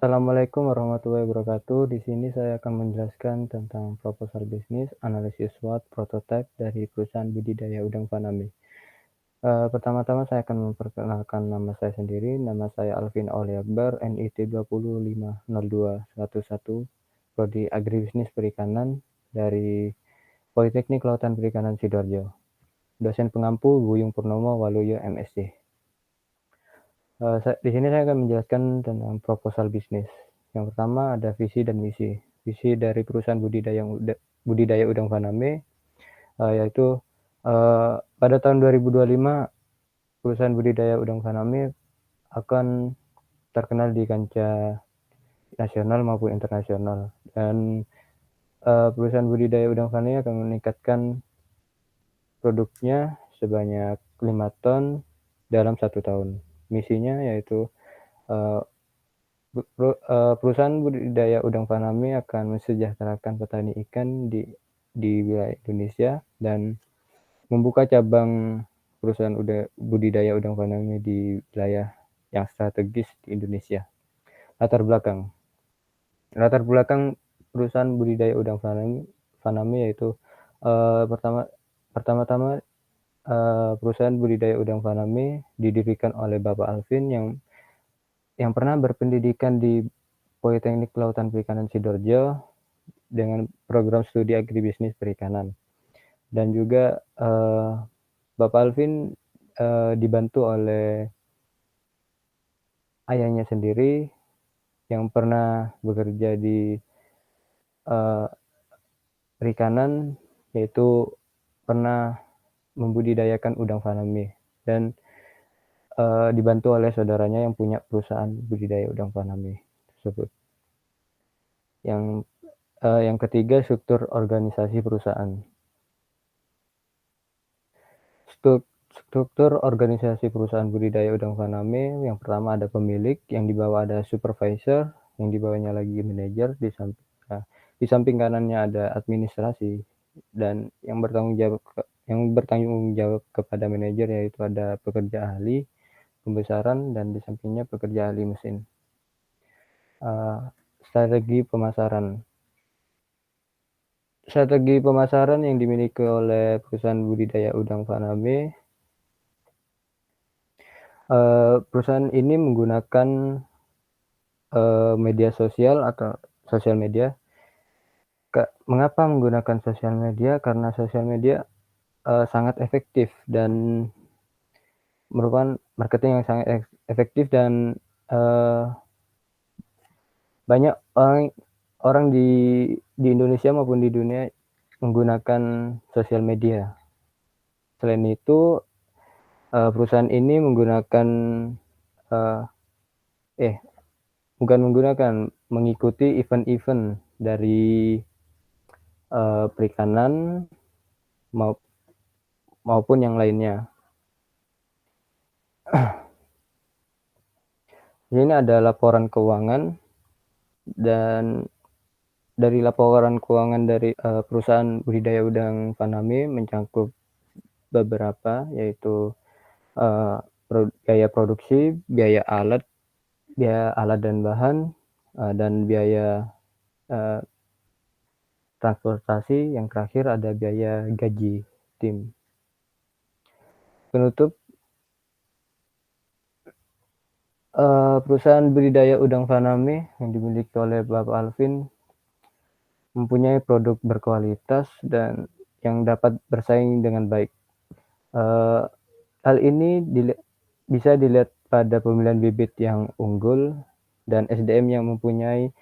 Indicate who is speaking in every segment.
Speaker 1: Assalamualaikum warahmatullahi wabarakatuh. Di sini saya akan menjelaskan tentang proposal bisnis, analisis SWOT, prototipe dari perusahaan budidaya udang Faname. Pertama-tama saya akan memperkenalkan nama saya sendiri. Nama saya Alvin Aulia Akbar, NIT 2050211, Prodi Agribisnis Perikanan dari Politeknik Kelautan Perikanan Sidoarjo. Dosen pengampu Buyung Purnomo Waluyo MSc. Di sini saya akan menjelaskan tentang proposal bisnis. Yang pertama ada visi dan misi. Visi dari perusahaan budidaya udang Faname, yaitu pada tahun 2025 perusahaan budidaya udang Faname akan terkenal di kancah nasional maupun internasional, dan perusahaan budidaya udang Faname akan meningkatkan produknya sebanyak 5 ton dalam 1 tahun. Misinya yaitu perusahaan budidaya udang Faname akan mensejahterakan petani ikan di wilayah Indonesia dan membuka cabang perusahaan budidaya udang Faname di wilayah yang strategis di Indonesia. Latar belakang perusahaan budidaya udang Faname yaitu pertama-tama perusahaan budidaya udang Faname didirikan oleh Bapak Alvin yang pernah berpendidikan di Politeknik Kelautan Perikanan Sidoarjo dengan program studi agribisnis perikanan. Dan juga Bapak Alvin dibantu oleh ayahnya sendiri yang pernah bekerja di perikanan, yaitu pernah membudidayakan udang Faname, dan dibantu oleh saudaranya yang punya perusahaan budidaya udang Faname tersebut. Yang ketiga, struktur organisasi perusahaan. Struktur organisasi perusahaan budidaya udang Faname, yang pertama ada pemilik, yang di bawah ada supervisor, yang di bawahnya lagi manajer, di samping kanannya ada administrasi, dan yang bertanggung jawab kepada manajer yaitu ada pekerja ahli pembesaran, dan di sampingnya pekerja ahli mesin. Strategi pemasaran. Strategi pemasaran yang dimiliki oleh perusahaan budidaya udang Faname, perusahaan ini menggunakan media sosial atau sosial media. Mengapa menggunakan sosial media? Karena sosial media sangat efektif dan merupakan marketing yang sangat efektif, dan banyak orang di Indonesia maupun di dunia menggunakan sosial media. Selain itu, perusahaan ini mengikuti event-event dari perikanan maupun yang lainnya. Di sini ada laporan keuangan, dan dari laporan keuangan dari perusahaan budidaya udang Faname mencangkup beberapa, yaitu biaya produksi, biaya alat dan bahan, dan biaya transportasi. Yang terakhir ada biaya gaji tim. Penutup, perusahaan budidaya udang Faname yang dimiliki oleh Bapak Alvin mempunyai produk berkualitas dan yang dapat bersaing dengan baik. Hal ini bisa dilihat pada pemilihan bibit yang unggul dan SDM yang mempunyai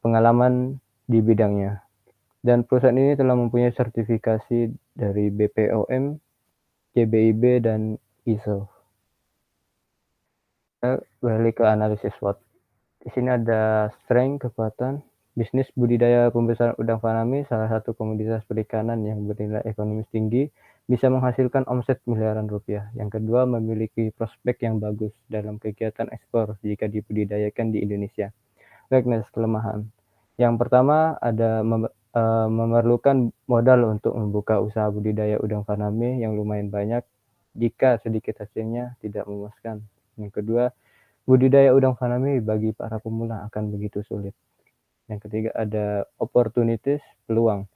Speaker 1: pengalaman di bidangnya. Dan perusahaan ini telah mempunyai sertifikasi dari BPOM, CBIB, dan ISO. Balik ke analisis SWOT. Di sini ada strength, kekuatan. Bisnis budidaya pembesaran udang Faname salah satu komoditas perikanan yang bernilai ekonomis tinggi, bisa menghasilkan omset miliaran rupiah. Yang kedua, memiliki prospek yang bagus dalam kegiatan ekspor jika dibudidayakan di Indonesia. Weakness, kelemahan. Yang pertama ada memerlukan modal untuk membuka usaha budidaya udang Faname yang lumayan banyak jika sedikit hasilnya tidak memuaskan. Yang kedua, Budidaya udang faname bagi para pemula akan begitu sulit. Yang ketiga ada opportunities, peluang.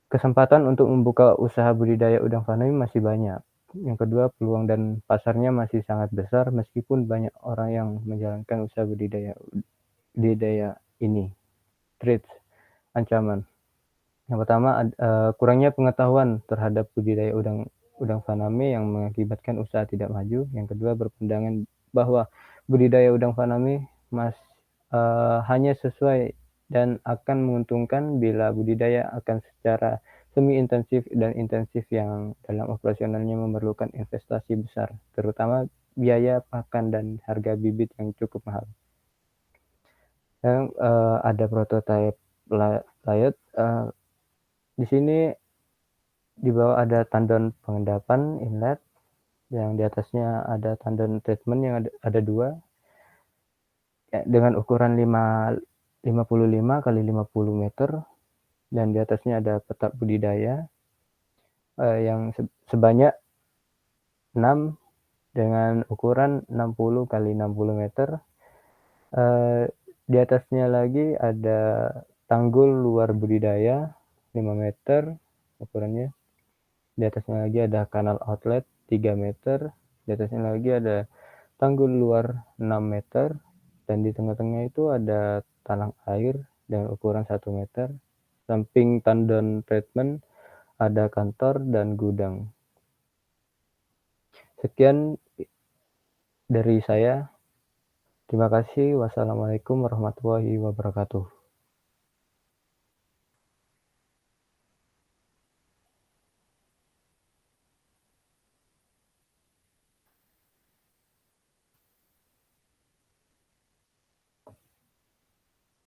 Speaker 1: Kesempatan untuk membuka usaha budidaya udang faname masih banyak. Yang kedua, peluang dan pasarnya masih sangat besar meskipun banyak orang yang menjalankan usaha budidaya ini. Threats, ancaman. Yang pertama kurangnya pengetahuan terhadap budidaya udang udang faname yang mengakibatkan usaha tidak maju. Yang kedua, berpandangan bahwa budidaya udang faname hanya sesuai dan akan menguntungkan bila budidaya akan secara semi intensif dan intensif yang dalam operasionalnya memerlukan investasi besar, terutama biaya pakan dan harga bibit yang cukup mahal. Dan, ada prototype layout, di sini di bawah ada tandon pengendapan inlet, yang di atasnya ada tandon treatment yang ada 2, ya, dengan ukuran 55 kali 50 meter, dan di atasnya ada petak budidaya, yang sebanyak 6 dengan ukuran 60 kali 60 meter. Di atasnya lagi ada tanggul luar budidaya 5 meter ukurannya. Di atasnya lagi ada kanal outlet 3 meter. Di atasnya lagi ada tanggul luar 6 meter. Dan di tengah-tengah itu ada talang air dengan ukuran 1 meter. Samping tandon treatment ada kantor dan gudang. Sekian dari saya. Terima kasih. Wassalamualaikum warahmatullahi wabarakatuh.